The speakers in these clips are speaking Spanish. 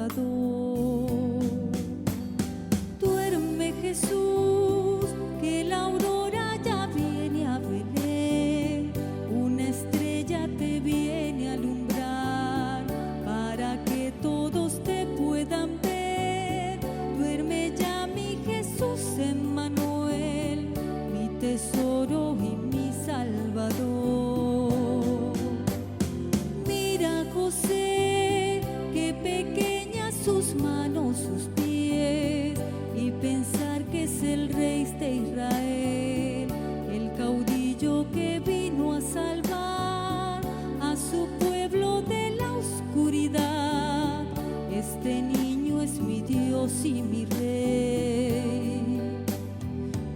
Salvador. Duerme Jesús, que la aurora ya viene a Belén, una estrella te viene a alumbrar para que todos te puedan ver. Duerme ya mi Jesús Emmanuel, mi tesoro y mi Salvador. Mira José, qué pequeñas sus manos, sus pies, y pensar que es el rey de Israel, el caudillo que vino a salvar a su pueblo de la oscuridad. Este niño es mi Dios y mi rey.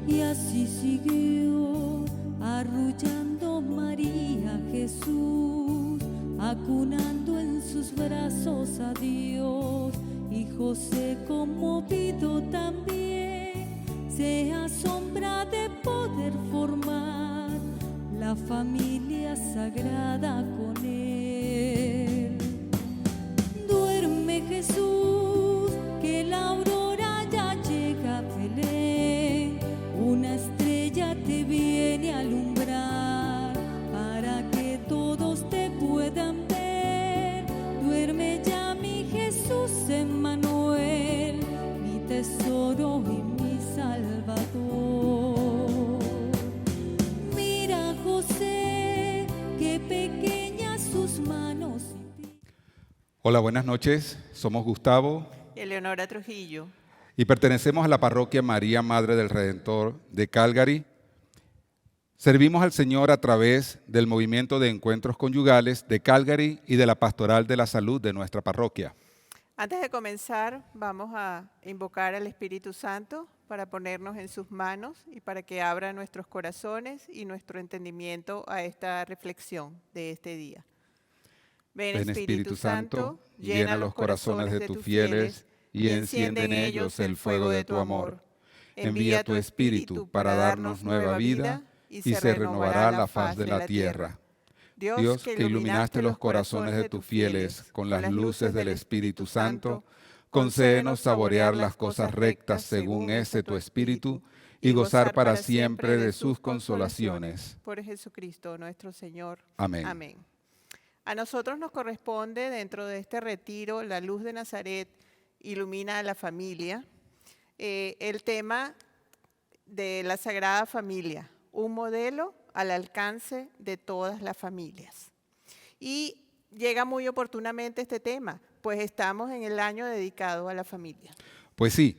Y así siguió arrullando María Jesús, acunando en sus brazos a Dios. Y José, conmovido también, se asombra de poder formar la familia sagrada con él. Duerme Jesús, que la aurora ya llega a Belén, una estrella te viene a alumbrar para que todos te puedan ver. Duerme ya mi Jesús Emmanuel, mi tesoro y mi Salvador. Mira José, qué pequeñas sus manos. Hola, buenas noches. Somos Gustavo Eleonora Trujillo. y pertenecemos a la parroquia María Madre del Redentor de Calgary. Servimos al Señor a través del movimiento de encuentros conyugales de Calgary y de la Pastoral de la Salud de nuestra parroquia. Antes de comenzar, vamos a invocar al Espíritu Santo para ponernos en sus manos y para que abra nuestros corazones y nuestro entendimiento a esta reflexión de este día. Ven Espíritu Santo, llena los corazones de tus fieles y enciende en ellos el fuego de tu amor. Envía tu Espíritu para darnos nueva vida y se renovará la faz de la tierra. Dios, que iluminaste los corazones de tus fieles con las luces del Espíritu Santo, concédenos saborear las cosas rectas según ese tu Espíritu y gozar para siempre de sus consolaciones. Por Jesucristo nuestro Señor. Amén. Amén. A nosotros nos corresponde, dentro de este retiro, la luz de Nazaret ilumina a la familia, el tema de la Sagrada Familia, un modelo al alcance de todas las familias. Y llega muy oportunamente este tema, pues estamos en el año dedicado a la familia. Pues sí,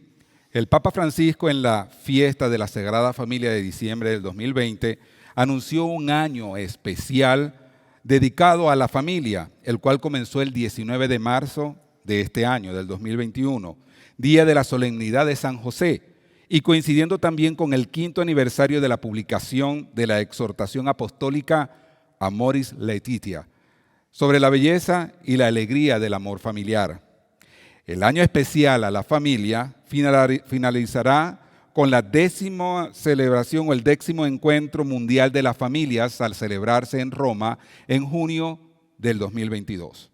el Papa Francisco en la fiesta de la Sagrada Familia de diciembre del 2020 anunció un año especial dedicado a la familia, el cual comenzó el 19 de marzo de este año, del 2021, día de la solemnidad de San José, y coincidiendo también con el 5º aniversario de la publicación de la exhortación apostólica Amoris Laetitia, sobre la belleza y la alegría del amor familiar. El año especial a la familia finalizará con la 10ª celebración o el 10º encuentro mundial de las familias al celebrarse en Roma en junio del 2022.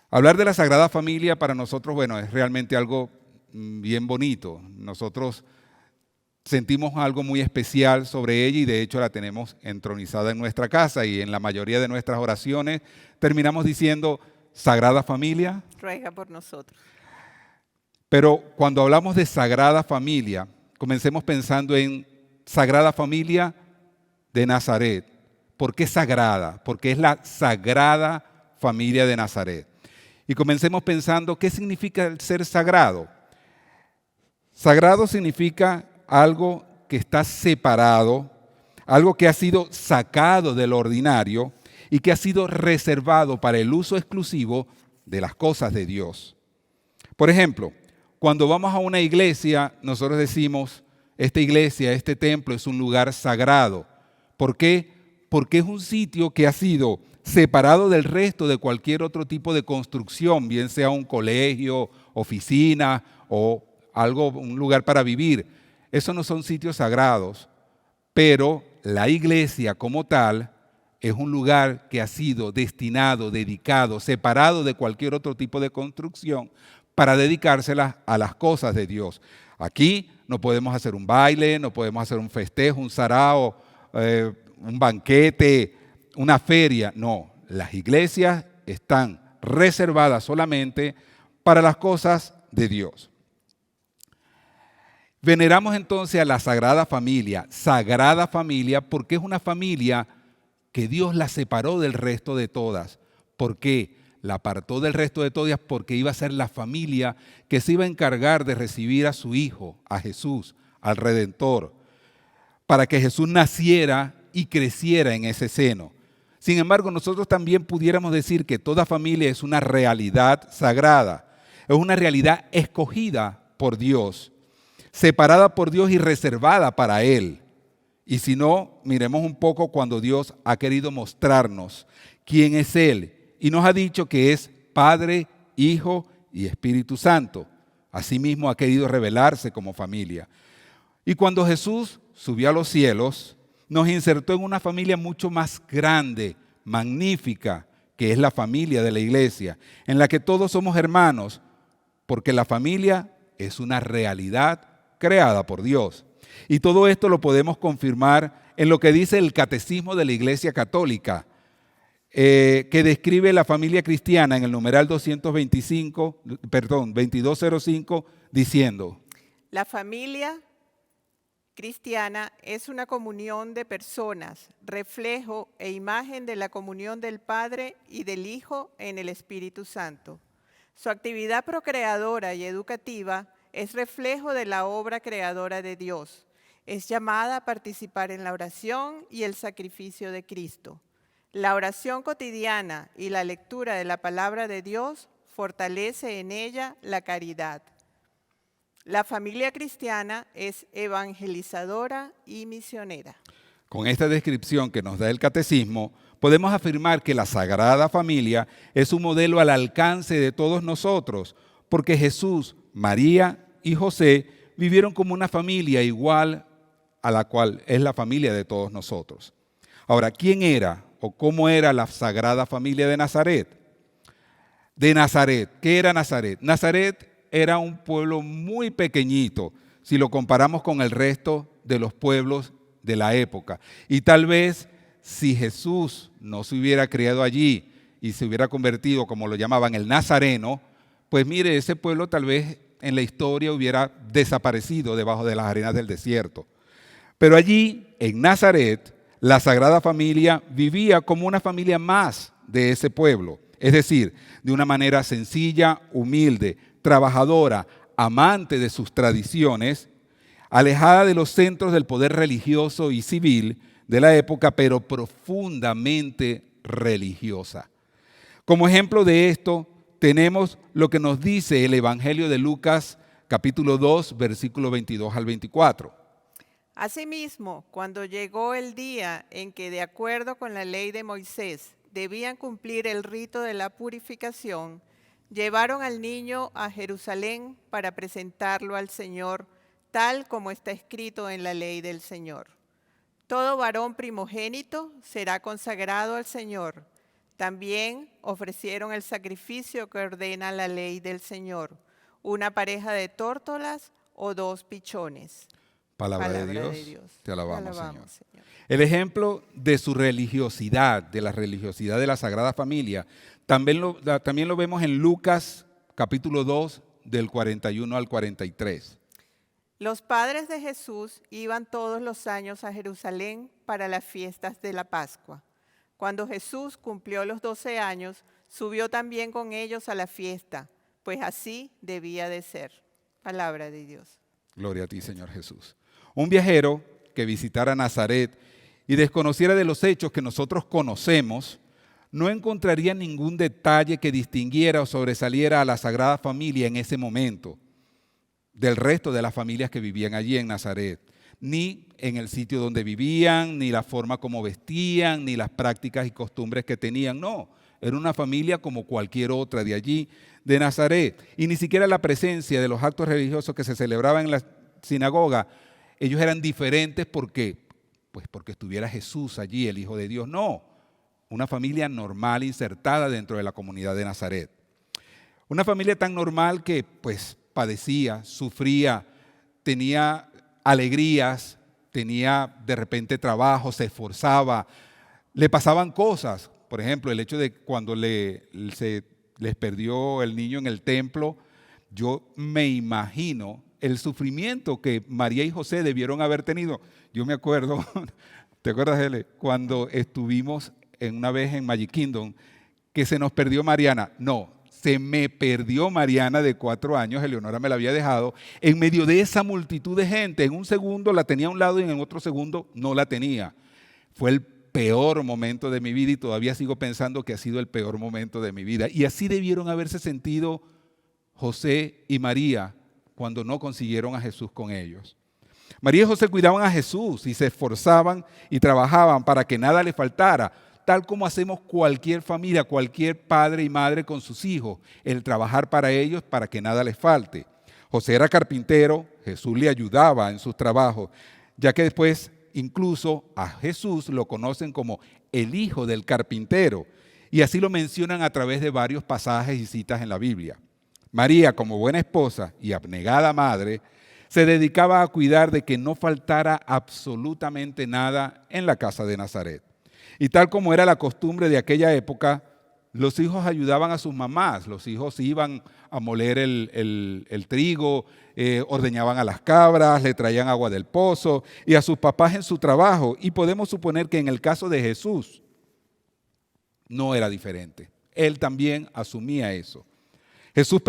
Hablar de la Sagrada Familia para nosotros, bueno, es realmente algo bien bonito. Nosotros sentimos algo muy especial sobre ella y de hecho la tenemos entronizada en nuestra casa y en la mayoría de nuestras oraciones terminamos diciendo Sagrada Familia, ruega por nosotros. Pero cuando hablamos de Sagrada Familia, comencemos pensando en Sagrada Familia de Nazaret. ¿Por qué sagrada? Porque es la Sagrada Familia de Nazaret. Y comencemos pensando, ¿qué significa el ser sagrado? Sagrado significa algo que está separado, algo que ha sido sacado del ordinario y que ha sido reservado para el uso exclusivo de las cosas de Dios. Por ejemplo, cuando vamos a una iglesia, nosotros decimos, esta iglesia, este templo es un lugar sagrado. ¿Por qué? Porque es un sitio que ha sido separado del resto de cualquier otro tipo de construcción, bien sea un colegio, oficina o un lugar para vivir. Esos no son sitios sagrados, pero la iglesia como tal es un lugar que ha sido destinado, dedicado, separado de cualquier otro tipo de construcción para dedicársela a las cosas de Dios. Aquí no podemos hacer un baile, no podemos hacer un festejo, un sarao, un banquete, una feria. No, las iglesias están reservadas solamente para las cosas de Dios. Veneramos entonces a la Sagrada Familia porque es una familia que Dios la separó del resto de todas. ¿Por qué? La apartó del resto de todas porque iba a ser la familia que se iba a encargar de recibir a su Hijo, a Jesús, al Redentor, para que Jesús naciera y creciera en ese seno. Sin embargo, nosotros también pudiéramos decir que toda familia es una realidad sagrada, es una realidad escogida por Dios, separada por Dios y reservada para Él. Y si no, miremos un poco cuando Dios ha querido mostrarnos quién es Él y nos ha dicho que es Padre, Hijo y Espíritu Santo. Asimismo ha querido revelarse como familia. Y cuando Jesús subió a los cielos, nos insertó en una familia mucho más grande, magnífica, que es la familia de la iglesia, en la que todos somos hermanos, porque la familia es una realidad creada por Dios. Y todo esto lo podemos confirmar en lo que dice el Catecismo de la Iglesia Católica, que describe la familia cristiana en el numeral 2205, diciendo: La familia cristiana es una comunión de personas, reflejo e imagen de la comunión del Padre y del Hijo en el Espíritu Santo. Su actividad procreadora y educativa es reflejo de la obra creadora de Dios. Es llamada a participar en la oración y el sacrificio de Cristo. La oración cotidiana y la lectura de la palabra de Dios fortalece en ella la caridad. La familia cristiana es evangelizadora y misionera. Con esta descripción que nos da el Catecismo, podemos afirmar que la Sagrada Familia es un modelo al alcance de todos nosotros, porque Jesús, María y José vivieron como una familia igual a la cual es la familia de todos nosotros. Ahora, ¿quién era o cómo era la Sagrada Familia de Nazaret? De Nazaret, ¿qué era Nazaret? Nazaret era un pueblo muy pequeñito si lo comparamos con el resto de los pueblos de la época. Y tal vez si Jesús no se hubiera criado allí y se hubiera convertido, como lo llamaban, el Nazareno, pues mire, ese pueblo tal vez en la historia hubiera desaparecido debajo de las arenas del desierto. Pero allí, en Nazaret, la Sagrada Familia vivía como una familia más de ese pueblo. Es decir, de una manera sencilla, humilde, trabajadora, amante de sus tradiciones, alejada de los centros del poder religioso y civil de la época, pero profundamente religiosa. Como ejemplo de esto, tenemos lo que nos dice el Evangelio de Lucas, capítulo 2, versículo 22 al 24. Asimismo, cuando llegó el día en que, de acuerdo con la ley de Moisés, debían cumplir el rito de la purificación, llevaron al niño a Jerusalén para presentarlo al Señor, tal como está escrito en la ley del Señor. Todo varón primogénito será consagrado al Señor. También ofrecieron el sacrificio que ordena la ley del Señor, una pareja de tórtolas o 2 pichones. Palabra de Dios. Te alabamos, Señor. El ejemplo de su religiosidad, de la religiosidad de la Sagrada Familia, también lo vemos en Lucas capítulo 2, del 41 al 43. Los padres de Jesús iban todos los años a Jerusalén para las fiestas de la Pascua. Cuando Jesús cumplió los 12 años, subió también con ellos a la fiesta, pues así debía de ser. Palabra de Dios. Gloria a ti, Señor Jesús. Un viajero que visitara Nazaret y desconociera de los hechos que nosotros conocemos, no encontraría ningún detalle que distinguiera o sobresaliera a la Sagrada Familia en ese momento del resto de las familias que vivían allí en Nazaret, ni en el sitio donde vivían, ni la forma como vestían, ni las prácticas y costumbres que tenían. No, era una familia como cualquier otra de allí, de Nazaret. Y ni siquiera la presencia de los actos religiosos que se celebraban en la sinagoga, ellos eran diferentes porque estuviera Jesús allí, el Hijo de Dios. No, una familia normal insertada dentro de la comunidad de Nazaret. Una familia tan normal que pues padecía, sufría, tenía alegrías, tenía de repente trabajo, se esforzaba, le pasaban cosas. Por ejemplo, el hecho de cuando se les perdió el niño en el templo, yo me imagino el sufrimiento que María y José debieron haber tenido. Yo me acuerdo, ¿te acuerdas, Ele? Cuando estuvimos una vez en Magic Kingdom, que se nos perdió Mariana. No, se me perdió Mariana de 4 años, Eleonora me la había dejado, en medio de esa multitud de gente. En un segundo la tenía a un lado y en otro segundo no la tenía. Fue el peor momento de mi vida y todavía sigo pensando que ha sido el peor momento de mi vida. Y así debieron haberse sentido José y María cuando no consiguieron a Jesús con ellos. María y José cuidaban a Jesús y se esforzaban y trabajaban para que nada le faltara, tal como hacemos cualquier familia, cualquier padre y madre con sus hijos, el trabajar para ellos para que nada les falte. José era carpintero, Jesús le ayudaba en sus trabajos, ya que después incluso a Jesús lo conocen como el hijo del carpintero, y así lo mencionan a través de varios pasajes y citas en la Biblia. María, como buena esposa y abnegada madre, se dedicaba a cuidar de que no faltara absolutamente nada en la casa de Nazaret. Y tal como era la costumbre de aquella época, los hijos ayudaban a sus mamás. Los hijos iban a moler el trigo, ordeñaban a las cabras, le traían agua del pozo y a sus papás en su trabajo. Y podemos suponer que en el caso de Jesús no era diferente. Él también asumía eso. Jesús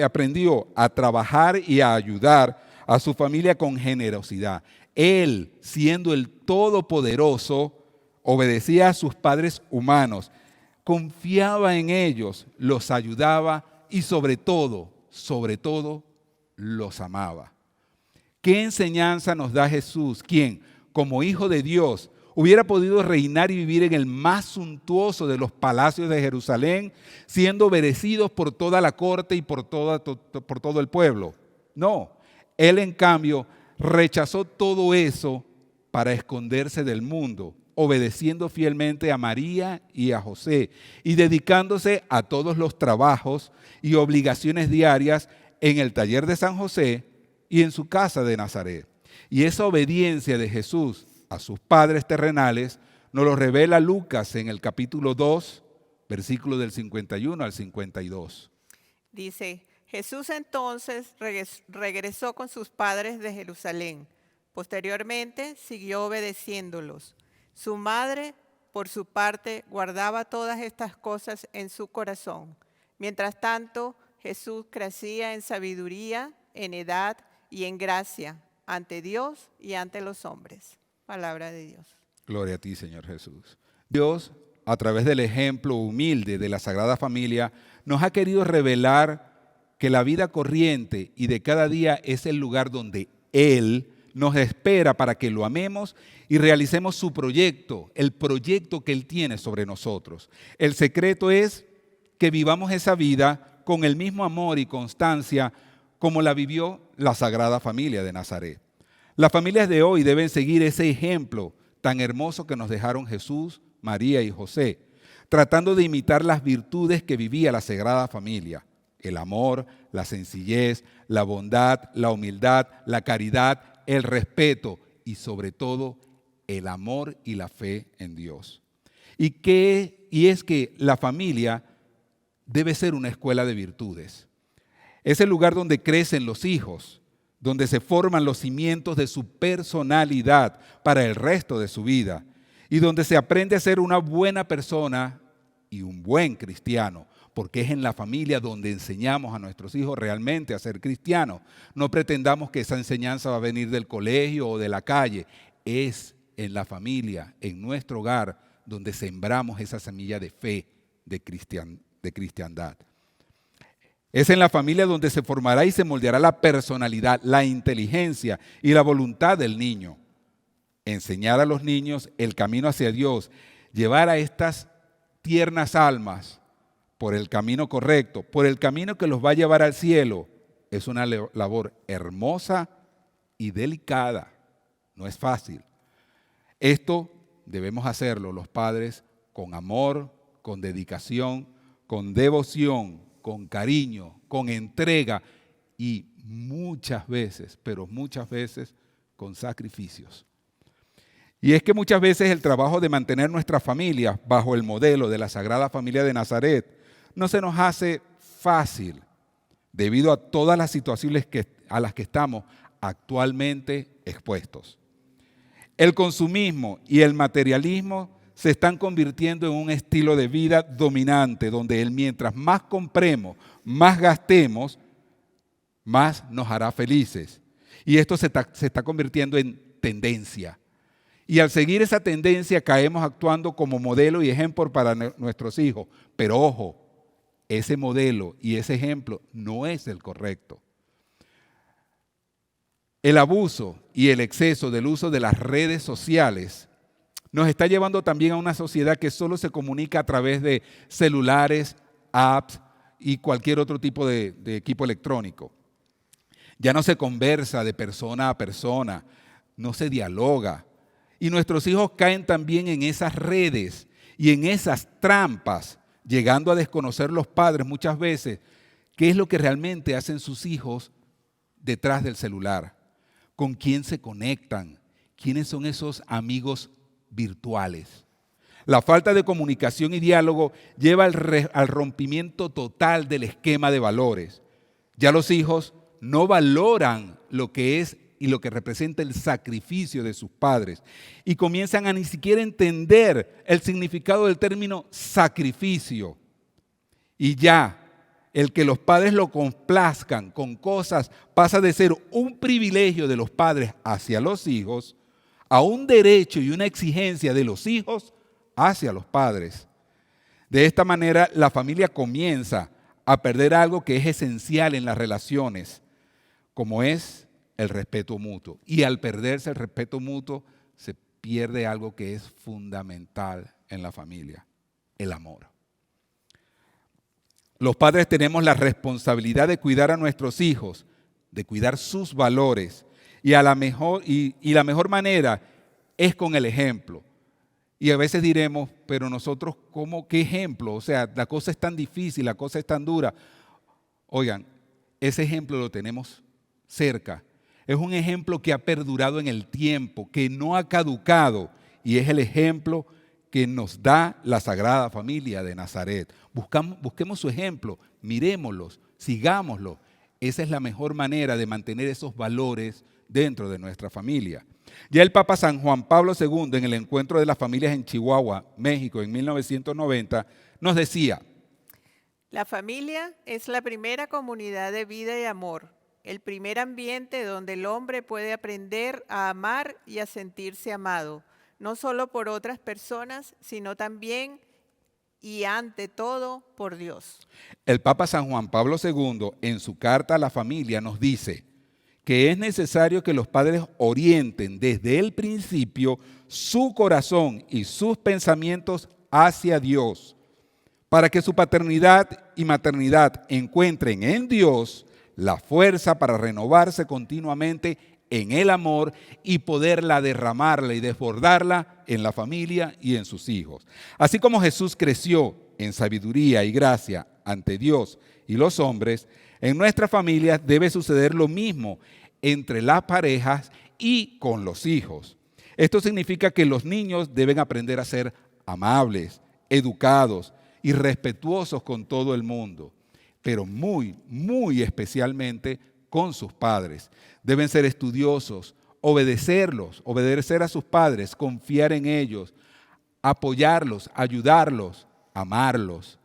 aprendió a trabajar y a ayudar a su familia con generosidad. Él, siendo el Todopoderoso, obedecía a sus padres humanos, confiaba en ellos, los ayudaba y sobre todo, los amaba. ¿Qué enseñanza nos da Jesús, quien, como Hijo de Dios, hubiera podido reinar y vivir en el más suntuoso de los palacios de Jerusalén, siendo obedecidos por toda la corte y por todo el pueblo? No, Él en cambio rechazó todo eso para esconderse del mundo, obedeciendo fielmente a María y a José y dedicándose a todos los trabajos y obligaciones diarias en el taller de San José y en su casa de Nazaret. Y esa obediencia de Jesús a sus padres terrenales nos lo revela Lucas en el capítulo 2, versículos del 51 al 52. Dice, Jesús entonces regresó con sus padres de Jerusalén. Posteriormente siguió obedeciéndolos. Su madre, por su parte, guardaba todas estas cosas en su corazón. Mientras tanto, Jesús crecía en sabiduría, en edad y en gracia ante Dios y ante los hombres. Palabra de Dios. Gloria a ti, Señor Jesús. Dios, a través del ejemplo humilde de la Sagrada Familia, nos ha querido revelar que la vida corriente y de cada día es el lugar donde Él nos espera para que lo amemos y realicemos su proyecto, el proyecto que Él tiene sobre nosotros. El secreto es que vivamos esa vida con el mismo amor y constancia como la vivió la Sagrada Familia de Nazaret. Las familias de hoy deben seguir ese ejemplo tan hermoso que nos dejaron Jesús, María y José, tratando de imitar las virtudes que vivía la Sagrada Familia: el amor, la sencillez, la bondad, la humildad, la caridad, el respeto y sobre todo el amor y la fe en Dios. Y es que la familia debe ser una escuela de virtudes. Es el lugar donde crecen los hijos, donde se forman los cimientos de su personalidad para el resto de su vida y donde se aprende a ser una buena persona y un buen cristiano, porque es en la familia donde enseñamos a nuestros hijos realmente a ser cristianos. No pretendamos que esa enseñanza va a venir del colegio o de la calle. Es en la familia, en nuestro hogar, donde sembramos esa semilla de fe, de cristiandad. Es en la familia donde se formará y se moldeará la personalidad, la inteligencia y la voluntad del niño. Enseñar a los niños el camino hacia Dios, llevar a estas tiernas almas por el camino correcto, por el camino que los va a llevar al cielo, es una labor hermosa y delicada. No es fácil. Esto debemos hacerlo los padres con amor, con dedicación, con devoción, con cariño, con entrega y muchas veces, pero muchas veces, con sacrificios. Y es que muchas veces el trabajo de mantener nuestras familias bajo el modelo de la Sagrada Familia de Nazaret no se nos hace fácil debido a todas las situaciones a las que estamos actualmente expuestos. El consumismo y el materialismo se están convirtiendo en un estilo de vida dominante, donde mientras más compremos, más gastemos, más nos hará felices. Y esto se está convirtiendo en tendencia. Y al seguir esa tendencia caemos actuando como modelo y ejemplo para nuestros hijos. Pero ojo, ese modelo y ese ejemplo no es el correcto. El abuso y el exceso del uso de las redes sociales nos está llevando también a una sociedad que solo se comunica a través de celulares, apps y cualquier otro tipo de equipo electrónico. Ya no se conversa de persona a persona, no se dialoga. Y nuestros hijos caen también en esas redes y en esas trampas, llegando a desconocer los padres muchas veces qué es lo que realmente hacen sus hijos detrás del celular, con quién se conectan, quiénes son esos amigos virtuales. La falta de comunicación y diálogo lleva al rompimiento total del esquema de valores. Ya los hijos no valoran lo que es y lo que representa el sacrificio de sus padres y comienzan a ni siquiera entender el significado del término sacrificio. Y ya el que los padres lo complazcan con cosas pasa de ser un privilegio de los padres hacia los hijos a un derecho y una exigencia de los hijos hacia los padres. De esta manera, la familia comienza a perder algo que es esencial en las relaciones, como es el respeto mutuo. Y al perderse el respeto mutuo, se pierde algo que es fundamental en la familia, el amor. Los padres tenemos la responsabilidad de cuidar a nuestros hijos, de cuidar sus valores, y la mejor manera es con el ejemplo. Y a veces diremos, pero nosotros, ¿qué ejemplo? O sea, la cosa es tan difícil, la cosa es tan dura. Oigan, ese ejemplo lo tenemos cerca. Es un ejemplo que ha perdurado en el tiempo, que no ha caducado, y es el ejemplo que nos da la Sagrada Familia de Nazaret. Busquemos su ejemplo, miremoslos, sigámoslo. Esa es la mejor manera de mantener esos valores dentro de nuestra familia. Ya el Papa San Juan Pablo II, en el Encuentro de las Familias en Chihuahua, México, en 1990, nos decía: la familia es la primera comunidad de vida y amor, el primer ambiente donde el hombre puede aprender a amar y a sentirse amado, no solo por otras personas, sino también y ante todo por Dios. El Papa San Juan Pablo II, en su carta a la familia, nos dice que es necesario que los padres orienten desde el principio su corazón y sus pensamientos hacia Dios, para que su paternidad y maternidad encuentren en Dios la fuerza para renovarse continuamente en el amor y poderla derramarla y desbordarla en la familia y en sus hijos. Así como Jesús creció en sabiduría y gracia ante Dios y los hombres, en nuestras familias debe suceder lo mismo entre las parejas y con los hijos. Esto significa que los niños deben aprender a ser amables, educados y respetuosos con todo el mundo, pero muy, muy especialmente con sus padres. Deben ser estudiosos, obedecer a sus padres, confiar en ellos, apoyarlos, ayudarlos, amarlos,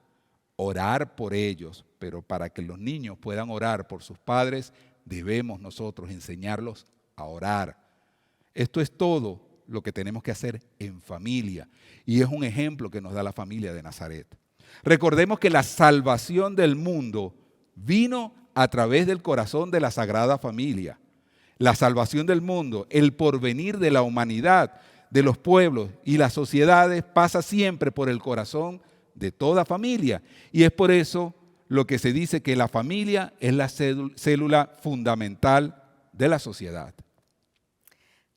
orar por ellos. Pero para que los niños puedan orar por sus padres, debemos nosotros enseñarlos a orar. Esto es todo lo que tenemos que hacer en familia. Y es un ejemplo que nos da la familia de Nazaret. Recordemos que la salvación del mundo vino a través del corazón de la Sagrada Familia. La salvación del mundo, el porvenir de la humanidad, de los pueblos y las sociedades pasa siempre por el corazón de toda familia. Y es por eso lo que se dice que la familia es la célula fundamental de la sociedad.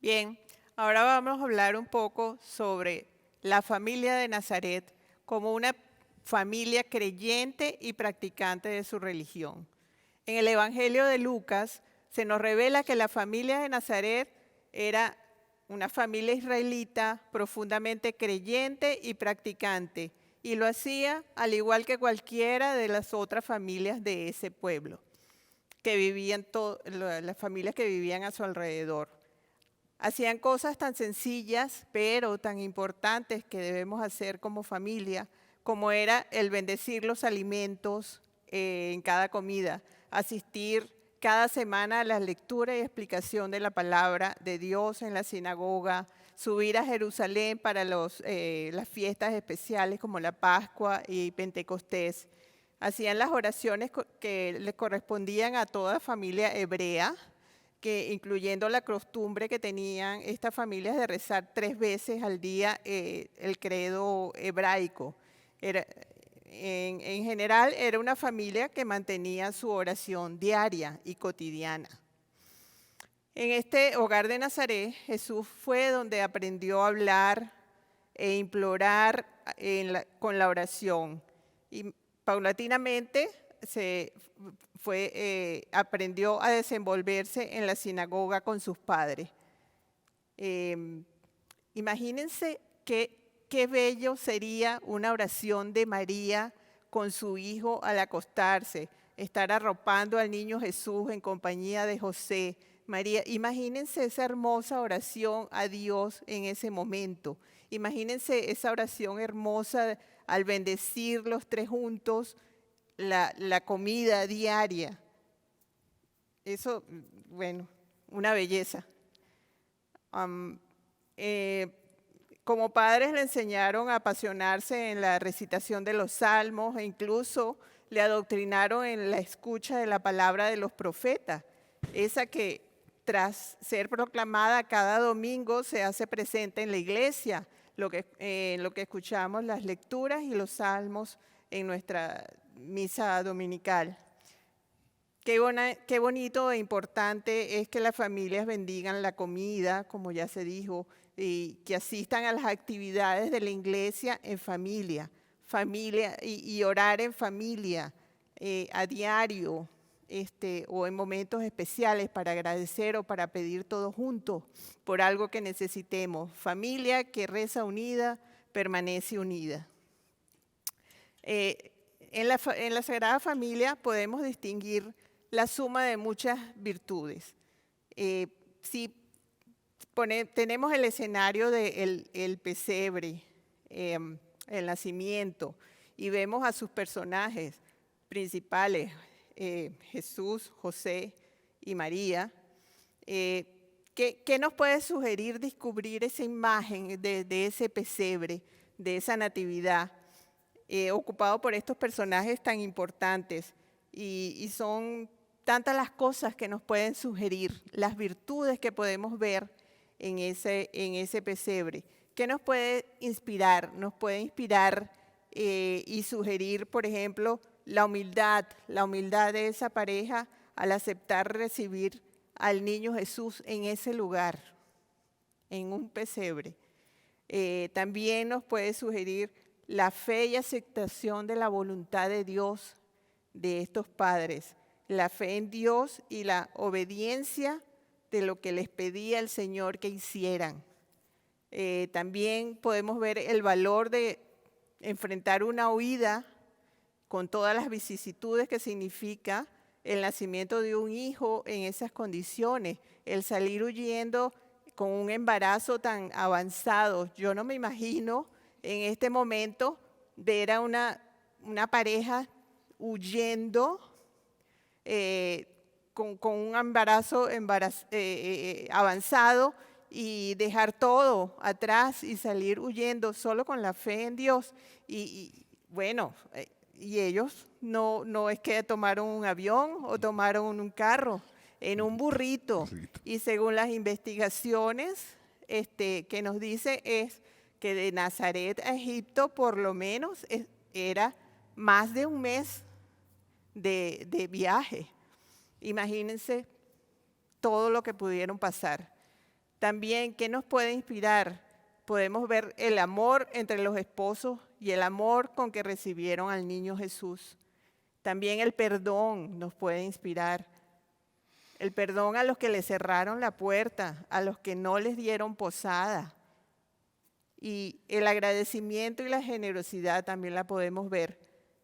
Bien, ahora vamos a hablar un poco sobre la familia de Nazaret como una familia creyente y practicante de su religión. En el Evangelio de Lucas se nos revela que la familia de Nazaret era una familia israelita profundamente creyente y practicante, y lo hacía al igual que cualquiera de las otras familias de ese pueblo, que vivían las familias que vivían a su alrededor. Hacían cosas tan sencillas, pero tan importantes que debemos hacer como familia, como era el bendecir los alimentos en cada comida, asistir cada semana a la lectura y explicación de la palabra de Dios en la sinagoga, subir a Jerusalén para las fiestas especiales como la Pascua y Pentecostés. Hacían las oraciones que le correspondían a toda familia hebrea, que incluyendo la costumbre que tenían estas familias de rezar 3 veces al día el credo hebraico. En general era una familia que mantenía su oración diaria y cotidiana. En este hogar de Nazaret, Jesús fue donde aprendió a hablar e implorar con la oración. Y paulatinamente aprendió a desenvolverse en la sinagoga con sus padres. Imagínense qué bello sería una oración de María con su hijo al acostarse, estar arropando al niño Jesús en compañía de José. María, imagínense esa hermosa oración a Dios en ese momento. Imagínense esa oración hermosa al bendecir los 3 juntos la comida diaria. Eso, bueno, una belleza. Como padres le enseñaron a apasionarse en la recitación de los salmos e incluso le adoctrinaron en la escucha de la palabra de los profetas, esa que tras ser proclamada cada domingo se hace presente en la iglesia, lo que escuchamos las lecturas y los salmos en nuestra misa dominical. Qué bonito e importante es que las familias bendigan la comida, como ya se dijo, y que asistan a las actividades de la iglesia en familia y orar en familia a diario o en momentos especiales para agradecer o para pedir todos juntos por algo que necesitemos. Familia que reza unida, permanece unida. En la Sagrada Familia podemos distinguir la suma de muchas virtudes. Tenemos el escenario del pesebre, el nacimiento, y vemos a sus personajes principales, Jesús, José y María. ¿Qué nos puede sugerir descubrir esa imagen de ese pesebre, de esa natividad, ocupado por estos personajes tan importantes? Y son tantas las cosas que nos pueden sugerir, las virtudes que podemos ver en ese pesebre. ¿Qué nos puede inspirar? Nos puede inspirar y sugerir, por ejemplo, la humildad de esa pareja al aceptar recibir al niño Jesús en ese lugar, en un pesebre. También nos puede sugerir la fe y aceptación de la voluntad de Dios de estos padres, la fe en Dios y la obediencia de lo que les pedía el Señor que hicieran. También podemos ver el valor de enfrentar una huida con todas las vicisitudes que significa el nacimiento de un hijo en esas condiciones, el salir huyendo con un embarazo tan avanzado. Yo no me imagino en este momento ver a una pareja huyendo con un embarazo avanzado y dejar todo atrás y salir huyendo solo con la fe en Dios. Y ellos no es que tomaron un avión o tomaron un carro, en un burrito. Y según las investigaciones que nos dice es que de Nazaret a Egipto por lo menos era más de un mes de viaje. Imagínense todo lo que pudieron pasar. También, ¿qué nos puede inspirar? podemos ver el amor entre los esposos y el amor con que recibieron al niño Jesús. También el perdón nos puede inspirar. El perdón a los que le cerraron la puerta, a los que no les dieron posada. Y el agradecimiento y la generosidad también la podemos ver.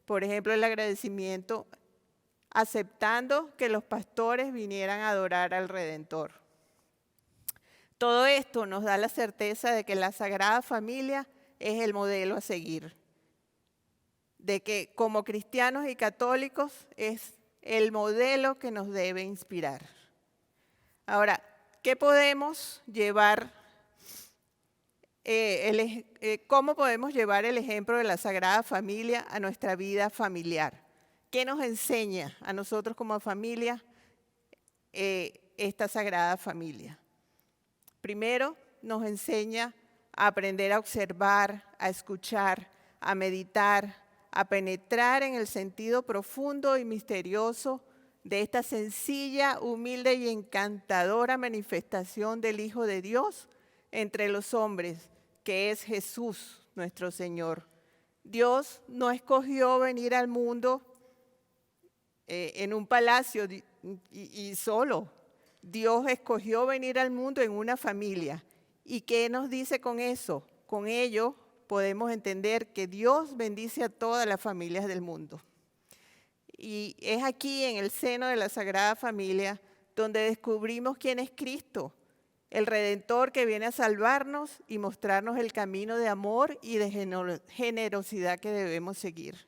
Por ejemplo, el agradecimiento aceptando que los pastores vinieran a adorar al Redentor. Todo esto nos da la certeza de que la Sagrada Familia es el modelo a seguir. De que como cristianos y católicos es el modelo que nos debe inspirar. Ahora, ¿qué podemos llevar? ¿Cómo podemos llevar el ejemplo de la Sagrada Familia a nuestra vida familiar? ¿Qué nos enseña a nosotros como familia esta Sagrada Familia? Primero, nos enseña a aprender a observar, a escuchar, a meditar, a penetrar en el sentido profundo y misterioso de esta sencilla, humilde y encantadora manifestación del Hijo de Dios entre los hombres, que es Jesús, nuestro Señor. Dios no escogió venir al mundo en un palacio y solo. Dios escogió venir al mundo en una familia. ¿Y qué nos dice con eso? Con ello podemos entender que Dios bendice a todas las familias del mundo. Y es aquí, en el seno de la Sagrada Familia, donde descubrimos quién es Cristo, el Redentor que viene a salvarnos y mostrarnos el camino de amor y de generosidad que debemos seguir.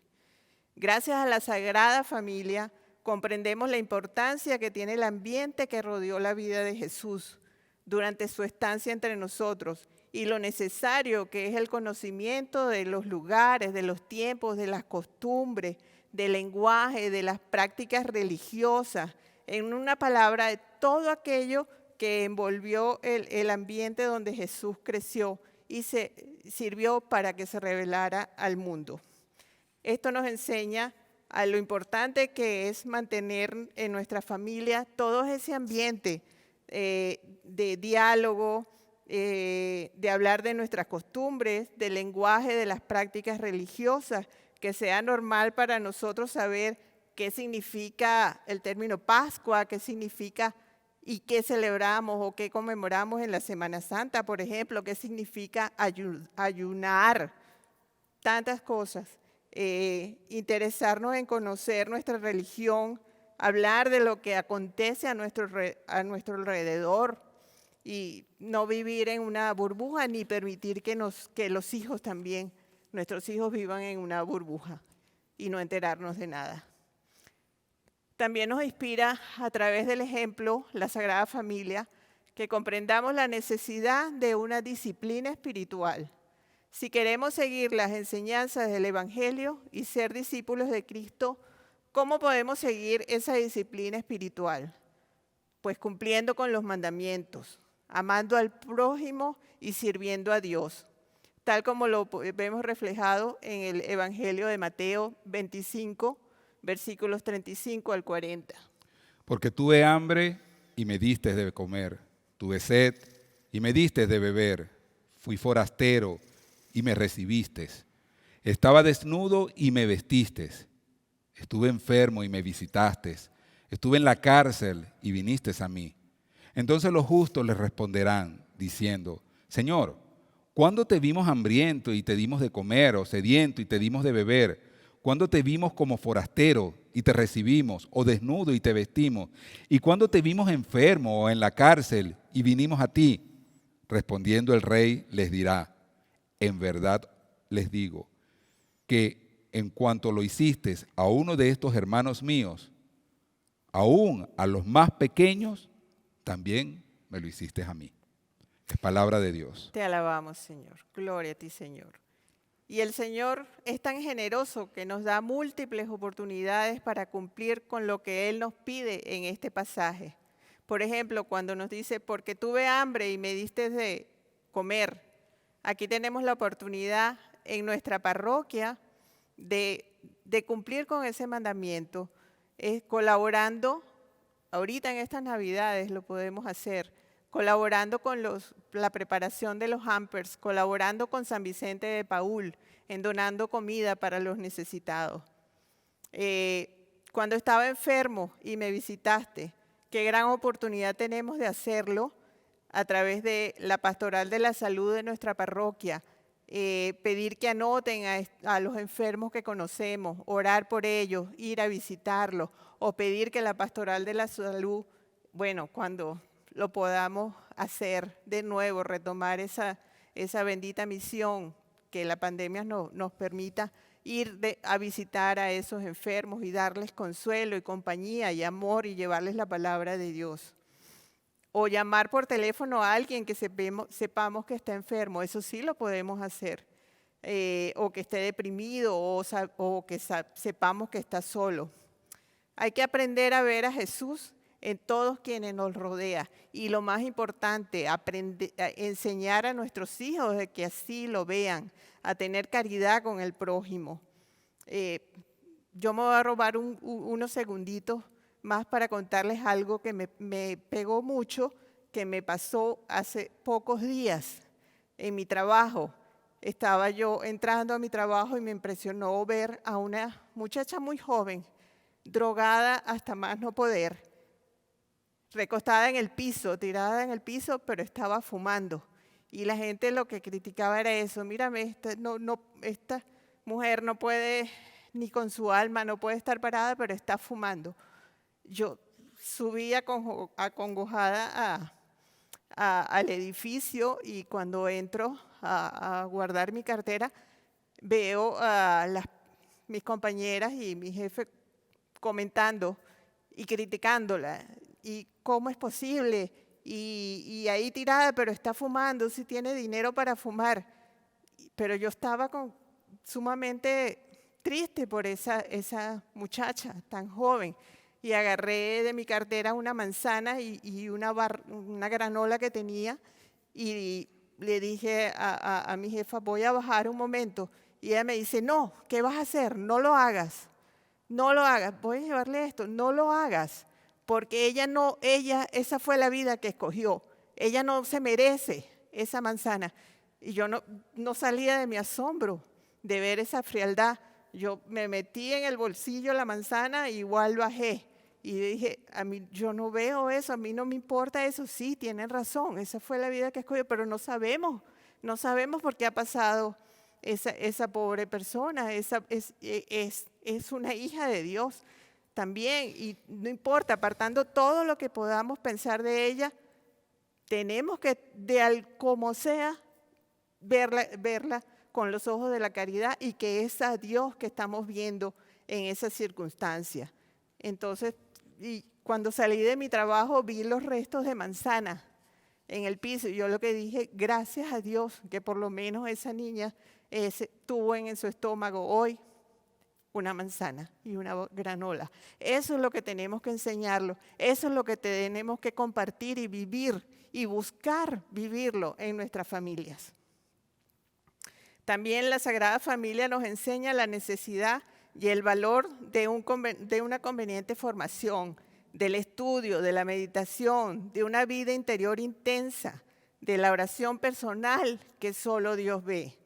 Gracias a la Sagrada Familia, comprendemos la importancia que tiene el ambiente que rodeó la vida de Jesús durante su estancia entre nosotros y lo necesario que es el conocimiento de los lugares, de los tiempos, de las costumbres, del lenguaje, de las prácticas religiosas, en una palabra, de todo aquello que envolvió el ambiente donde Jesús creció y se sirvió para que se revelara al mundo. Esto nos enseña a lo importante que es mantener en nuestra familia todo ese ambiente de diálogo, de hablar de nuestras costumbres, del lenguaje, de las prácticas religiosas, que sea normal para nosotros saber qué significa el término Pascua, qué significa y qué celebramos o qué conmemoramos en la Semana Santa, por ejemplo, qué significa ayunar, tantas cosas. Interesarnos en conocer nuestra religión, hablar de lo que acontece a nuestro alrededor y no vivir en una burbuja ni permitir que los hijos también, nuestros hijos vivan en una burbuja y no enterarnos de nada. También nos inspira a través del ejemplo la Sagrada Familia que comprendamos la necesidad de una disciplina espiritual. Si queremos seguir las enseñanzas del Evangelio y ser discípulos de Cristo, ¿cómo podemos seguir esa disciplina espiritual? Pues cumpliendo con los mandamientos, amando al prójimo y sirviendo a Dios, tal como lo vemos reflejado en el Evangelio de Mateo 25, versículos 35 al 40. Porque tuve hambre y me diste de comer, tuve sed y me diste de beber, fui forastero y me recibiste, estaba desnudo y me vestiste, estuve enfermo y me visitaste, estuve en la cárcel y viniste a mí. Entonces los justos les responderán, diciendo, Señor, ¿cuándo te vimos hambriento y te dimos de comer, o sediento y te dimos de beber? ¿Cuándo te vimos como forastero y te recibimos, o desnudo y te vestimos? ¿Y cuándo te vimos enfermo o en la cárcel y vinimos a ti? Respondiendo el rey les dirá, en verdad les digo, que en cuanto lo hiciste a uno de estos hermanos míos, aún a los más pequeños, también me lo hiciste a mí. Es palabra de Dios. Te alabamos, Señor. Gloria a ti, Señor. Y el Señor es tan generoso que nos da múltiples oportunidades para cumplir con lo que Él nos pide en este pasaje. Por ejemplo, cuando nos dice, porque tuve hambre y me diste de comer. Aquí tenemos la oportunidad en nuestra parroquia de cumplir con ese mandamiento, colaborando, ahorita en estas Navidades lo podemos hacer, colaborando con la preparación de los hampers, colaborando con San Vicente de Paúl, en donando comida para los necesitados. Cuando estaba enfermo y me visitaste, qué gran oportunidad tenemos de hacerlo a través de la Pastoral de la Salud de nuestra parroquia, pedir que anoten a los enfermos que conocemos, orar por ellos, ir a visitarlos, o pedir que la Pastoral de la Salud, bueno, cuando lo podamos hacer de nuevo, retomar esa bendita misión, que la pandemia nos permita ir a visitar a esos enfermos y darles consuelo y compañía y amor y llevarles la palabra de Dios. O llamar por teléfono a alguien que sepamos que está enfermo, eso sí lo podemos hacer. O que esté deprimido o que sepamos que está solo. Hay que aprender a ver a Jesús en todos quienes nos rodean. Y lo más importante, enseñar a nuestros hijos de que así lo vean, a tener caridad con el prójimo. Yo me voy a robar unos segunditos más para contarles algo que me pegó mucho, que me pasó hace pocos días en mi trabajo. Estaba yo entrando a mi trabajo y me impresionó ver a una muchacha muy joven, drogada hasta más no poder, recostada en el piso, tirada en el piso, pero estaba fumando. Y la gente lo que criticaba era eso: mírame, esta mujer no puede, ni con su alma, no puede estar parada, pero está fumando. Yo subí acongojada al edificio, y cuando entro a guardar mi cartera, veo a mis compañeras y mi jefe comentando y criticándola. ¿Y cómo es posible? Y ahí tirada, pero está fumando, si tiene dinero para fumar. Pero yo estaba sumamente triste por esa muchacha tan joven. Y agarré de mi cartera una manzana y una granola que tenía, y le dije a mi jefa: voy a bajar un momento. Y ella me dice: no, ¿qué vas a hacer? No lo hagas, no lo hagas, voy a llevarle esto, no lo hagas, porque esa fue la vida que escogió, ella no se merece esa manzana. Y yo no salía de mi asombro de ver esa frialdad. Yo me metí en el bolsillo la manzana, igual bajé. Y dije: yo no veo eso, a mí no me importa eso. Sí, tienen razón, esa fue la vida que escogió, pero no sabemos por qué ha pasado esa pobre persona. Es una hija de Dios también, y no importa, apartando todo lo que podamos pensar de ella, tenemos que, como sea, verla con los ojos de la caridad, y que es a Dios que estamos viendo en esa circunstancia. Entonces, y cuando salí de mi trabajo, vi los restos de manzana en el piso, y yo lo que dije: gracias a Dios que por lo menos esa niña tuvo en su estómago hoy una manzana y una granola. Eso es lo que tenemos que enseñarlo, eso es lo que tenemos que compartir y vivir, y buscar vivirlo en nuestras familias. También la Sagrada Familia nos enseña la necesidad y el valor de una conveniente formación, del estudio, de la meditación, de una vida interior intensa, de la oración personal que solo Dios ve.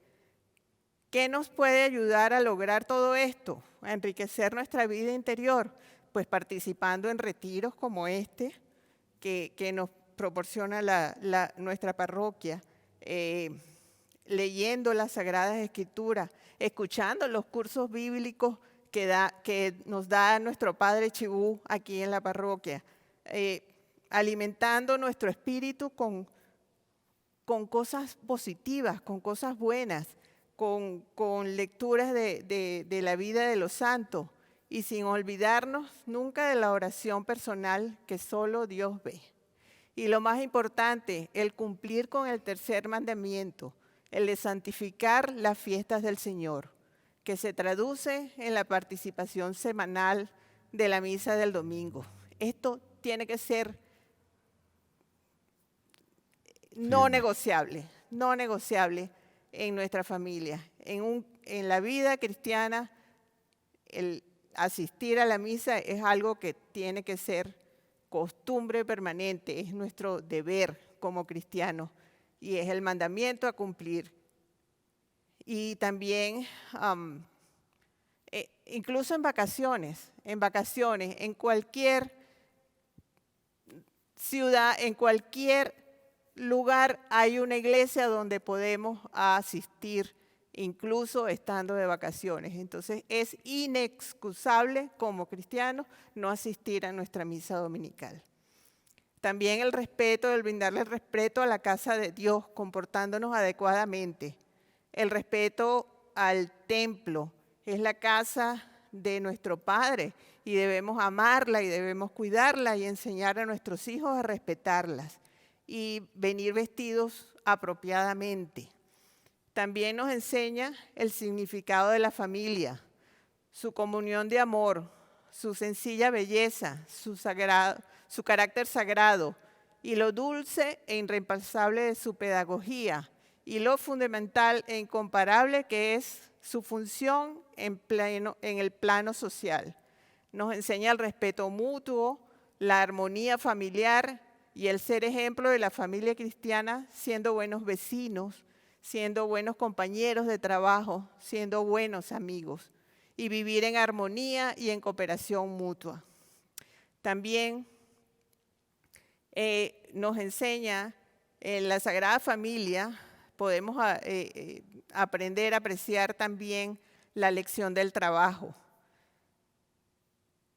¿Qué nos puede ayudar a lograr todo esto? A enriquecer nuestra vida interior, pues participando en retiros como este que nos proporciona nuestra parroquia, leyendo las Sagradas Escrituras, escuchando los cursos bíblicos que nos da nuestro Padre Chibú aquí en la parroquia, alimentando nuestro espíritu con cosas positivas, con cosas buenas, con lecturas de la vida de los santos, y sin olvidarnos nunca de la oración personal que solo Dios ve. Y lo más importante, el cumplir con el tercer mandamiento, el de santificar las fiestas del Señor, que se traduce en la participación semanal de la misa del domingo. Esto tiene que ser no negociable en nuestra familia. En la vida cristiana, el asistir a la misa es algo que tiene que ser costumbre permanente, es nuestro deber como cristianos, y es el mandamiento a cumplir. Y también, incluso en vacaciones, en cualquier ciudad, en cualquier lugar hay una iglesia donde podemos asistir, incluso estando de vacaciones. Entonces es inexcusable como cristianos no asistir a nuestra misa dominical. También el brindarle el respeto a la casa de Dios, comportándonos adecuadamente. El respeto al templo, es la casa de nuestro Padre y debemos amarla y debemos cuidarla y enseñar a nuestros hijos a respetarlas y venir vestidos apropiadamente. También nos enseña el significado de la familia, su comunión de amor, su sencilla belleza, su carácter sagrado y lo dulce e irreemplazable de su pedagogía y lo fundamental e incomparable que es su función en el plano social. Nos enseña el respeto mutuo, la armonía familiar y el ser ejemplo de la familia cristiana, siendo buenos vecinos, siendo buenos compañeros de trabajo, siendo buenos amigos y vivir en armonía y en cooperación mutua. También nos enseña en la Sagrada Familia, podemos aprender a apreciar también la lección del trabajo.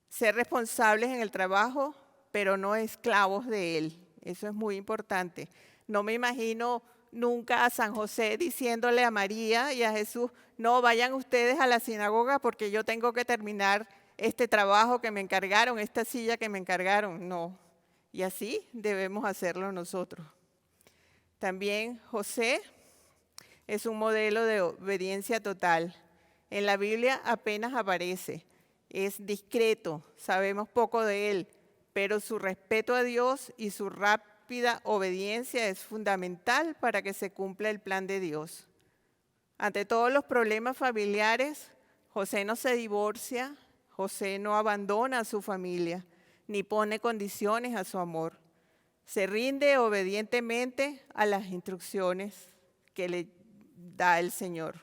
Ser responsables en el trabajo, pero no esclavos de él. Eso es muy importante. No me imagino nunca a San José diciéndole a María y a Jesús, no, vayan ustedes a la sinagoga porque yo tengo que terminar este trabajo que me encargaron, esta silla que me encargaron. No. Y así debemos hacerlo nosotros. También José es un modelo de obediencia total. En la Biblia apenas aparece. Es discreto, sabemos poco de él, pero su respeto a Dios y su rápida obediencia es fundamental para que se cumpla el plan de Dios. Ante todos los problemas familiares, José no se divorcia, José no abandona a su familia, ni pone condiciones a su amor. Se rinde obedientemente a las instrucciones que le da el Señor.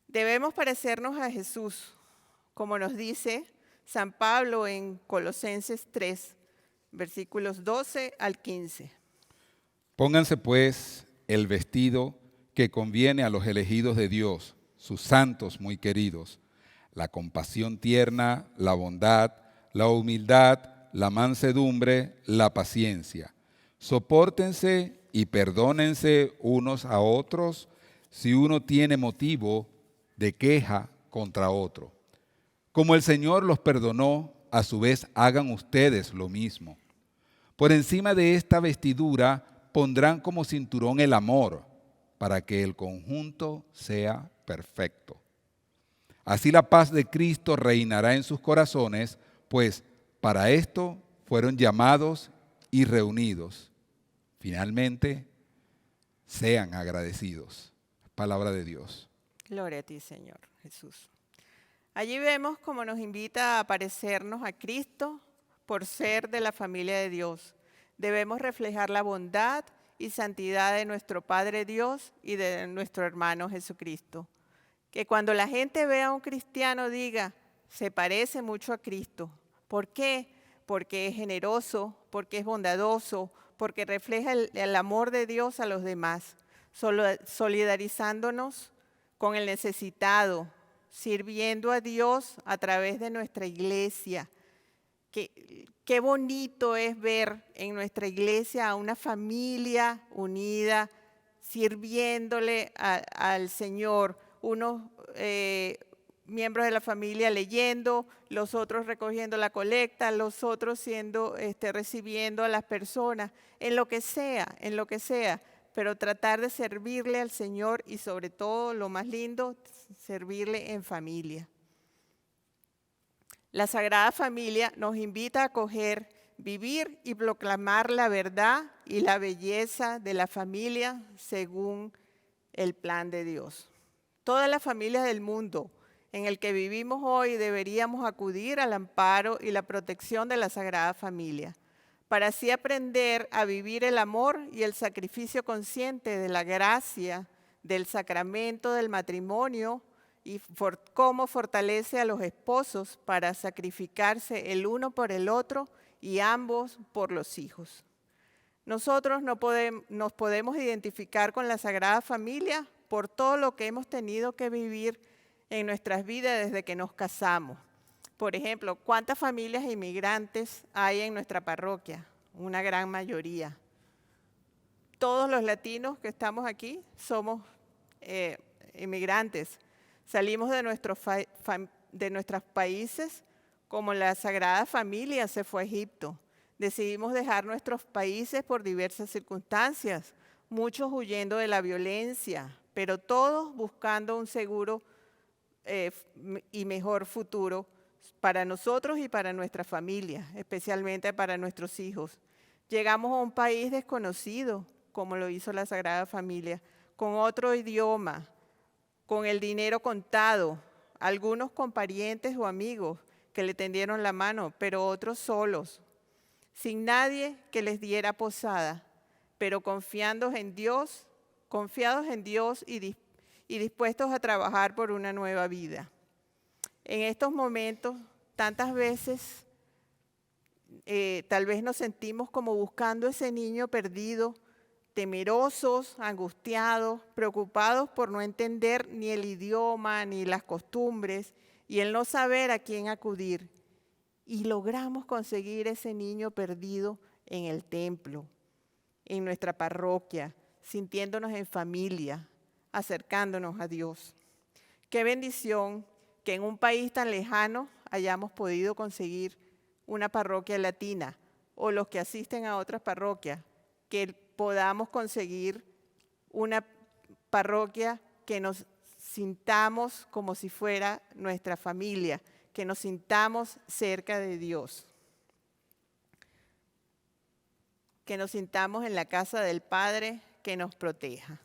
Debemos parecernos a Jesús, como nos dice San Pablo en Colosenses 3, versículos 12 al 15. Pónganse pues el vestido que conviene a los elegidos de Dios, sus santos muy queridos, la compasión tierna, la bondad, la humildad, la mansedumbre, la paciencia. Sopórtense y perdónense unos a otros si uno tiene motivo de queja contra otro. Como el Señor los perdonó, a su vez hagan ustedes lo mismo. Por encima de esta vestidura pondrán como cinturón el amor, para que el conjunto sea perfecto. Así la paz de Cristo reinará en sus corazones, pues para esto fueron llamados y reunidos. Finalmente, sean agradecidos. Palabra de Dios. Gloria a ti, Señor Jesús. Allí vemos cómo nos invita a parecernos a Cristo por ser de la familia de Dios. Debemos reflejar la bondad y santidad de nuestro Padre Dios y de nuestro hermano Jesucristo. Que cuando la gente vea a un cristiano diga, se parece mucho a Cristo. ¿Por qué? Porque es generoso, porque es bondadoso, porque refleja el amor de Dios a los demás, solidarizándonos con el necesitado, sirviendo a Dios a través de nuestra iglesia. Qué bonito es ver en nuestra iglesia a una familia unida, sirviéndole al Señor, unos miembros de la familia leyendo, los otros recogiendo la colecta, los otros recibiendo a las personas, en lo que sea, pero tratar de servirle al Señor y sobre todo, lo más lindo, servirle en familia. La Sagrada Familia nos invita a acoger, vivir y proclamar la verdad y la belleza de la familia según el plan de Dios. Todas las familias del mundo en el que vivimos hoy deberíamos acudir al amparo y la protección de la Sagrada Familia, para así aprender a vivir el amor y el sacrificio consciente de la gracia del sacramento del matrimonio y cómo fortalece a los esposos para sacrificarse el uno por el otro y ambos por los hijos. Nosotros nos podemos identificar con la Sagrada Familia por todo lo que hemos tenido que vivir en nuestras vidas desde que nos casamos. Por ejemplo, ¿cuántas familias inmigrantes hay en nuestra parroquia? Una gran mayoría. Todos los latinos que estamos aquí somos inmigrantes. Salimos de nuestros países, como la Sagrada Familia se fue a Egipto. Decidimos dejar nuestros países por diversas circunstancias, muchos huyendo de la violencia, pero todos buscando un seguro y mejor futuro para nosotros y para nuestra familia, especialmente para nuestros hijos. Llegamos a un país desconocido, como lo hizo la Sagrada Familia, con otro idioma, con el dinero contado, algunos con parientes o amigos que le tendieron la mano, pero otros solos, sin nadie que les diera posada, pero confiados en Dios y dispuestos a trabajar por una nueva vida. En estos momentos, tantas veces, tal vez nos sentimos como buscando ese niño perdido, temerosos, angustiados, preocupados por no entender ni el idioma ni las costumbres y el no saber a quién acudir. Y logramos conseguir ese niño perdido en el templo, en nuestra parroquia, sintiéndonos en familia, acercándonos a Dios. Qué bendición que en un país tan lejano hayamos podido conseguir una parroquia latina, o los que asisten a otras parroquias, que podamos conseguir una parroquia que nos sintamos como si fuera nuestra familia, que nos sintamos cerca de Dios, que nos sintamos en la casa del Padre que nos proteja.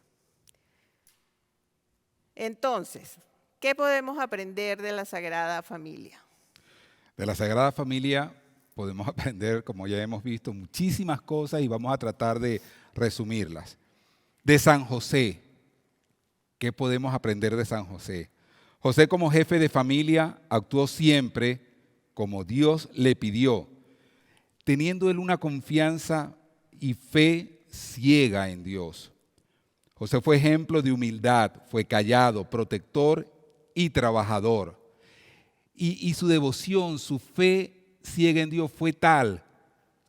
Entonces, ¿qué podemos aprender de la Sagrada Familia? De la Sagrada Familia podemos aprender, como ya hemos visto, muchísimas cosas y vamos a tratar de resumirlas. De San José, ¿qué podemos aprender de San José? José, como jefe de familia, actuó siempre como Dios le pidió, teniendo él una confianza y fe ciega en Dios. José fue ejemplo de humildad, fue callado, protector y trabajador. Y su devoción, su fe ciega en Dios fue tal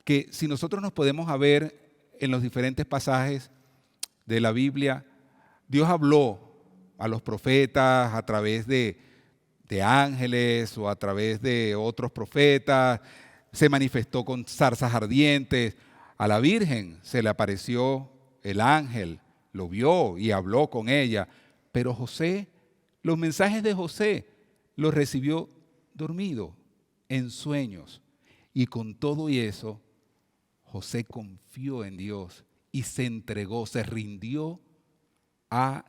que si nosotros nos podemos ver en los diferentes pasajes de la Biblia, Dios habló a los profetas a través de ángeles o a través de otros profetas, se manifestó con zarzas ardientes, a la Virgen se le apareció el ángel, lo vio y habló con ella, pero José, los mensajes de José los recibió dormido, en sueños, y con todo y eso, José confió en Dios y se entregó, se rindió a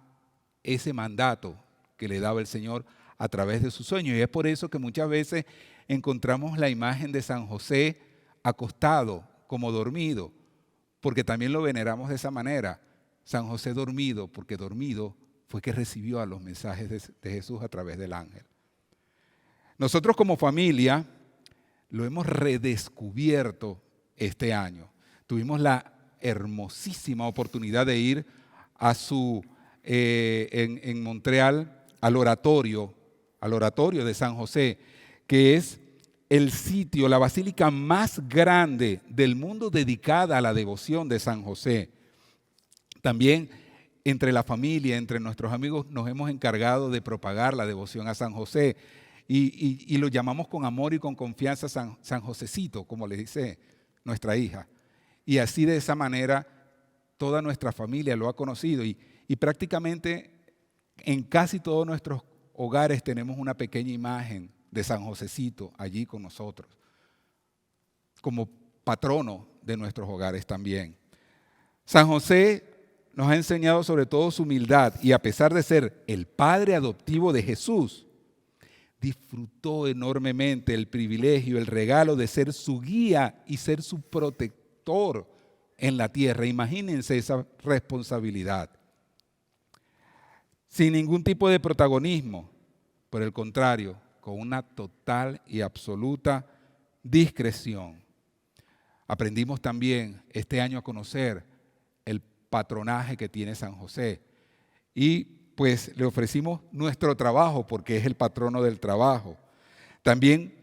ese mandato que le daba el Señor a través de sus sueños. Y es por eso que muchas veces encontramos la imagen de San José acostado, como dormido, porque también lo veneramos de esa manera. San José dormido, porque dormido fue que recibió a los mensajes de Jesús a través del ángel. Nosotros como familia lo hemos redescubierto este año. Tuvimos la hermosísima oportunidad de ir a en Montreal al oratorio de San José, que es el sitio, la basílica más grande del mundo dedicada a la devoción de San José. También entre la familia, entre nuestros amigos, nos hemos encargado de propagar la devoción a San José y lo llamamos con amor y con confianza San Josecito, como le dice nuestra hija. Y así de esa manera toda nuestra familia lo ha conocido y prácticamente en casi todos nuestros hogares tenemos una pequeña imagen de San Josecito allí con nosotros, como patrono de nuestros hogares también. San José nos ha enseñado sobre todo su humildad y a pesar de ser el padre adoptivo de Jesús, disfrutó enormemente el privilegio, el regalo de ser su guía y ser su protector en la tierra. Imagínense esa responsabilidad. Sin ningún tipo de protagonismo, por el contrario, con una total y absoluta discreción. Aprendimos también este año a conocer el patronaje que tiene San José y pues le ofrecimos nuestro trabajo porque es el patrono del trabajo. También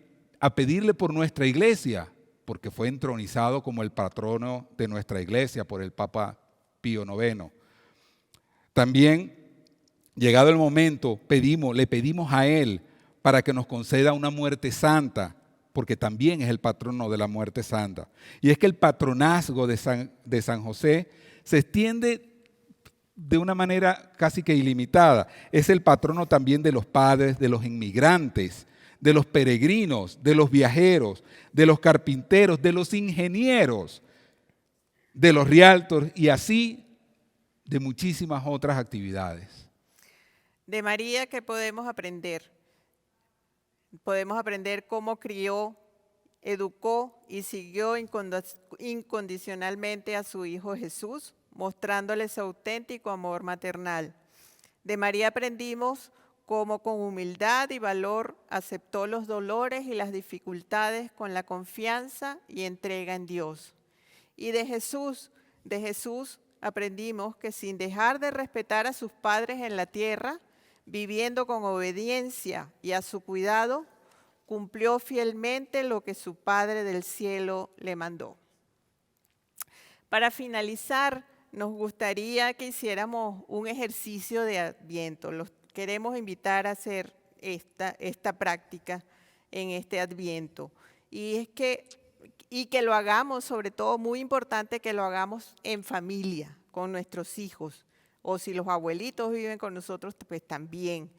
a pedirle por nuestra iglesia porque fue entronizado como el patrono de nuestra iglesia por el Papa Pío IX. También, llegado el momento, le pedimos a él para que nos conceda una muerte santa, porque también es el patrono de la muerte santa. Y es que el patronazgo de San José se extiende de una manera casi que ilimitada. Es el patrono también de los padres, de los inmigrantes, de los peregrinos, de los viajeros, de los carpinteros, de los ingenieros, de los realtors y así de muchísimas otras actividades. De María, ¿qué podemos aprender? Podemos aprender cómo crió, educó y siguió incondicionalmente a su Hijo Jesús, mostrándole su auténtico amor maternal. De María aprendimos cómo con humildad y valor aceptó los dolores y las dificultades con la confianza y entrega en Dios. Y de Jesús aprendimos que sin dejar de respetar a sus padres en la tierra, viviendo con obediencia y a su cuidado, cumplió fielmente lo que su Padre del cielo le mandó. Para finalizar, nos gustaría que hiciéramos un ejercicio de Adviento. Los queremos invitar a hacer esta práctica en este Adviento. Y que lo hagamos, sobre todo, muy importante que lo hagamos en familia, con nuestros hijos. O si los abuelitos viven con nosotros, pues también.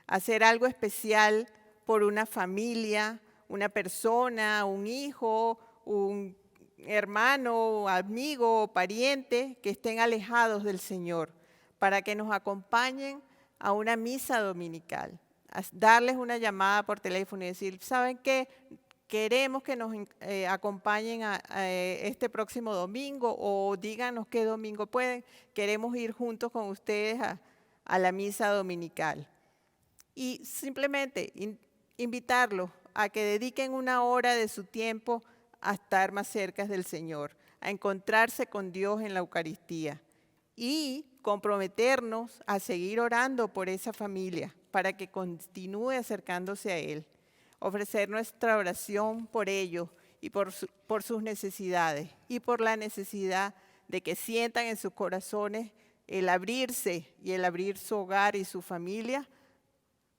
Hacer algo especial por una familia, una persona, un hijo, un hermano, amigo o pariente que estén alejados del Señor, para que nos acompañen a una misa dominical. Darles una llamada por teléfono y decir, ¿saben qué? Queremos que nos acompañen a este próximo domingo o díganos qué domingo pueden. Queremos ir juntos con ustedes a la misa dominical. Y simplemente invitarlos a que dediquen una hora de su tiempo a estar más cerca del Señor, a encontrarse con Dios en la Eucaristía y comprometernos a seguir orando por esa familia para que continúe acercándose a Él. Ofrecer nuestra oración por ellos y por sus necesidades y por la necesidad de que sientan en sus corazones el abrirse y el abrir su hogar y su familia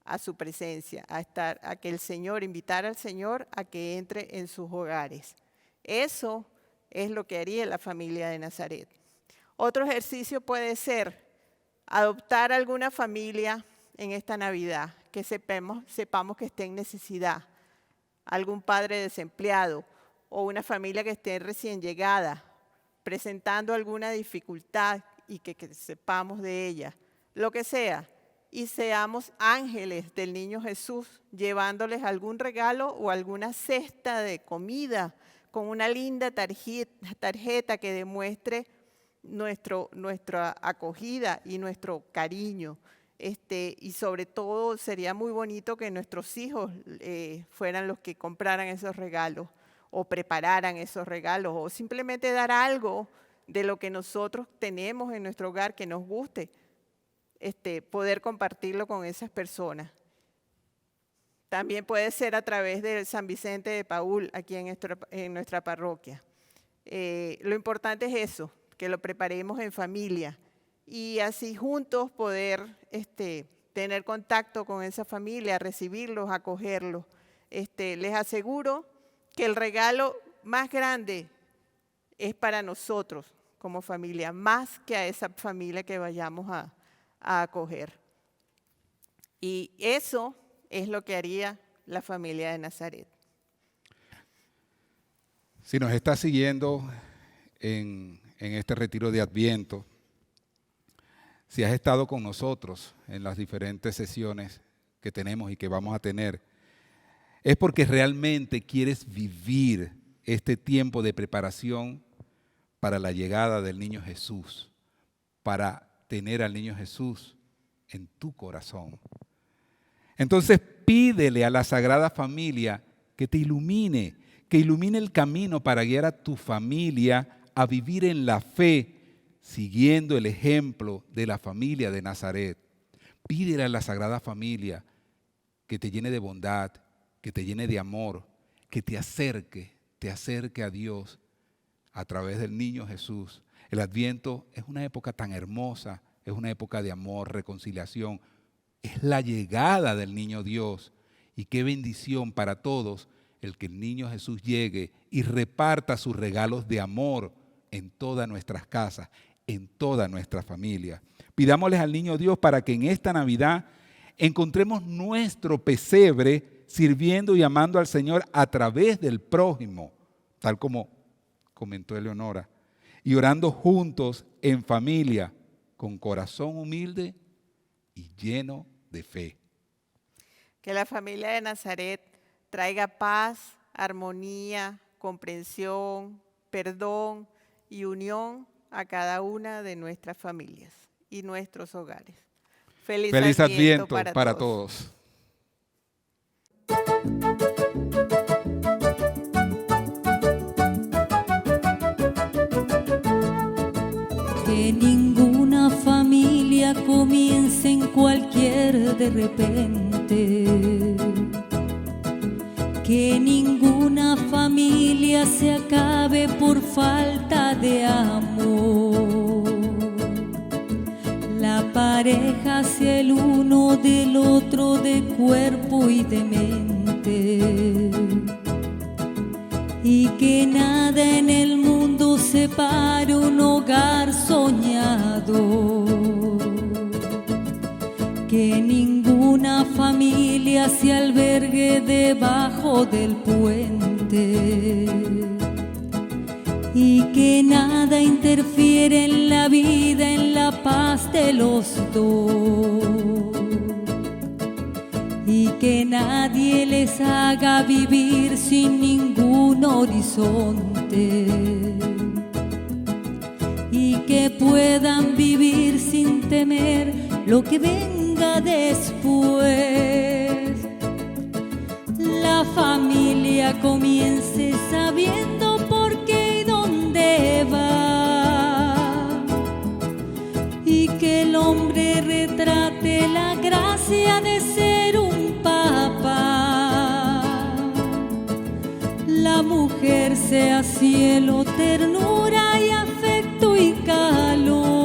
a su presencia, a que el Señor, invitar al Señor a que entre en sus hogares. Eso es lo que haría la familia de Nazaret. Otro ejercicio puede ser adoptar alguna familia en esta Navidad, que sepamos que esté en necesidad, algún padre desempleado o una familia que esté recién llegada, presentando alguna dificultad y que sepamos de ella, lo que sea, y seamos ángeles del niño Jesús, llevándoles algún regalo o alguna cesta de comida con una linda tarjeta que demuestre nuestra acogida y nuestro cariño. Y sobre todo sería muy bonito que nuestros hijos fueran los que compraran esos regalos o prepararan esos regalos o simplemente dar algo de lo que nosotros tenemos en nuestro hogar que nos guste, poder compartirlo con esas personas. También puede ser a través de San Vicente de Paúl, aquí en nuestra parroquia. Lo importante es eso, que lo preparemos en familia y así juntos poder tener contacto con esa familia, recibirlos, acogerlos. Les aseguro que el regalo más grande es para nosotros como familia, más que a esa familia que vayamos a acoger. Y eso es lo que haría la familia de Nazaret. Si nos está siguiendo en este retiro de Adviento, si has estado con nosotros en las diferentes sesiones que tenemos y que vamos a tener es porque realmente quieres vivir este tiempo de preparación para la llegada del niño Jesús, para tener al niño Jesús en tu corazón. Entonces pídele a la Sagrada Familia que te ilumine, que ilumine el camino para guiar a tu familia a vivir en la fe, siguiendo el ejemplo de la familia de Nazaret. Pídele a la Sagrada Familia que te llene de bondad, que te llene de amor, que te acerque a Dios a través del niño Jesús. El Adviento es una época tan hermosa, es una época de amor, reconciliación. Es la llegada del niño Dios. Y qué bendición para todos el que el niño Jesús llegue y reparta sus regalos de amor en todas nuestras casas, en toda nuestra familia. Pidámosles al niño Dios para que en esta Navidad encontremos nuestro pesebre sirviendo y amando al Señor a través del prójimo, tal como comentó Eleonora, y orando juntos en familia, con corazón humilde y lleno de fe. Que la familia de Nazaret traiga paz, armonía, comprensión, perdón y unión a cada una de nuestras familias y nuestros hogares. Feliz Adviento para todos. Que ninguna familia comience en cualquier de repente. Que ninguna familia se acabe por falta de amor. La pareja sea el uno del otro de cuerpo y de mente. Y que nada en el mundo separe un hogar soñado. Que ninguna familia se albergue debajo del puente. Y que nada interfiere en la vida, en la paz de los dos. Y que nadie les haga vivir sin ningún horizonte. Y que puedan vivir sin temer lo que venga después. La familia comience sabiendo por qué y dónde va. Y que el hombre retrate la gracia de ser un papa. La mujer sea cielo, ternura y afecto y calor.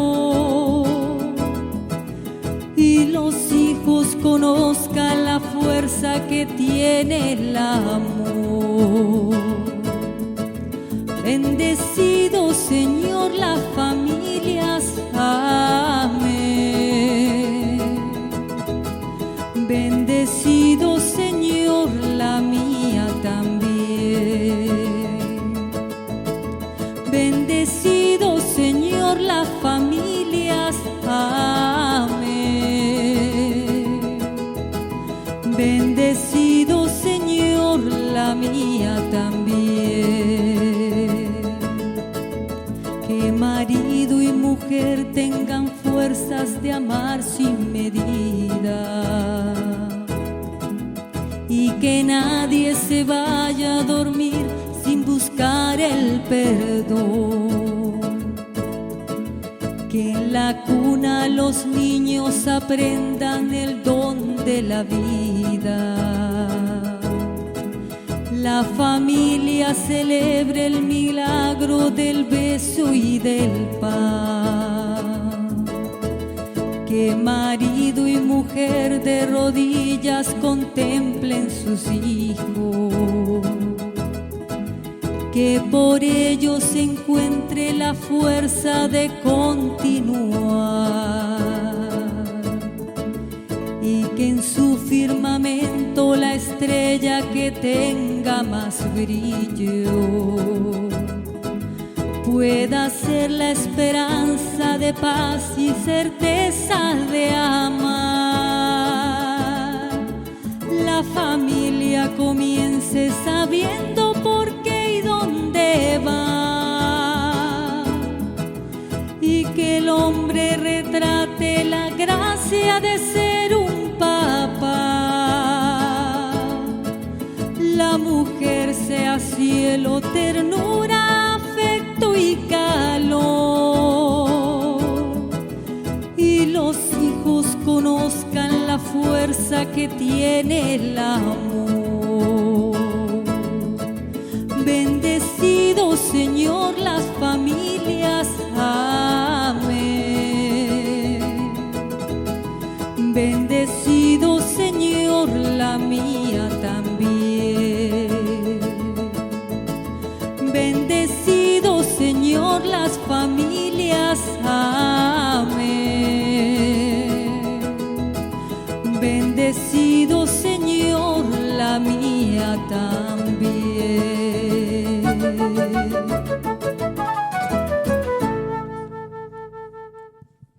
Y los hijos conozcan la fuerza que tiene el amor. Bendecido Señor las familias, amén. Bendecido Señor la mía también. Bendecido Señor las familias, amén. Bendecido Señor la mía también. Que marido y mujer tengan fuerzas de amar sin medida. Y que nadie se vaya a dormir sin buscar el perdón. Que en la cuna los niños aprendan el don de la vida. La familia celebre el milagro del beso y del pan. Que marido y mujer de rodillas contemplen sus hijos. Que por ellos se encuentre la fuerza de continuar. Y que en su firmamento la estrella que tenga más brillo pueda ser la esperanza de paz y certeza de amar. La la familia comience sabiendo por qué y dónde va, y que el hombre retrate la gracia de ser un papá, la mujer sea cielo, ternura, afecto y calor, y los hijos conozcan la fuerza que tiene el amor. Bendecido, Señor, las familias, amén. Bendecido, Señor, la mía también. Bendecido, Señor, las familias, amén. Bendecido, Señor, la mía también.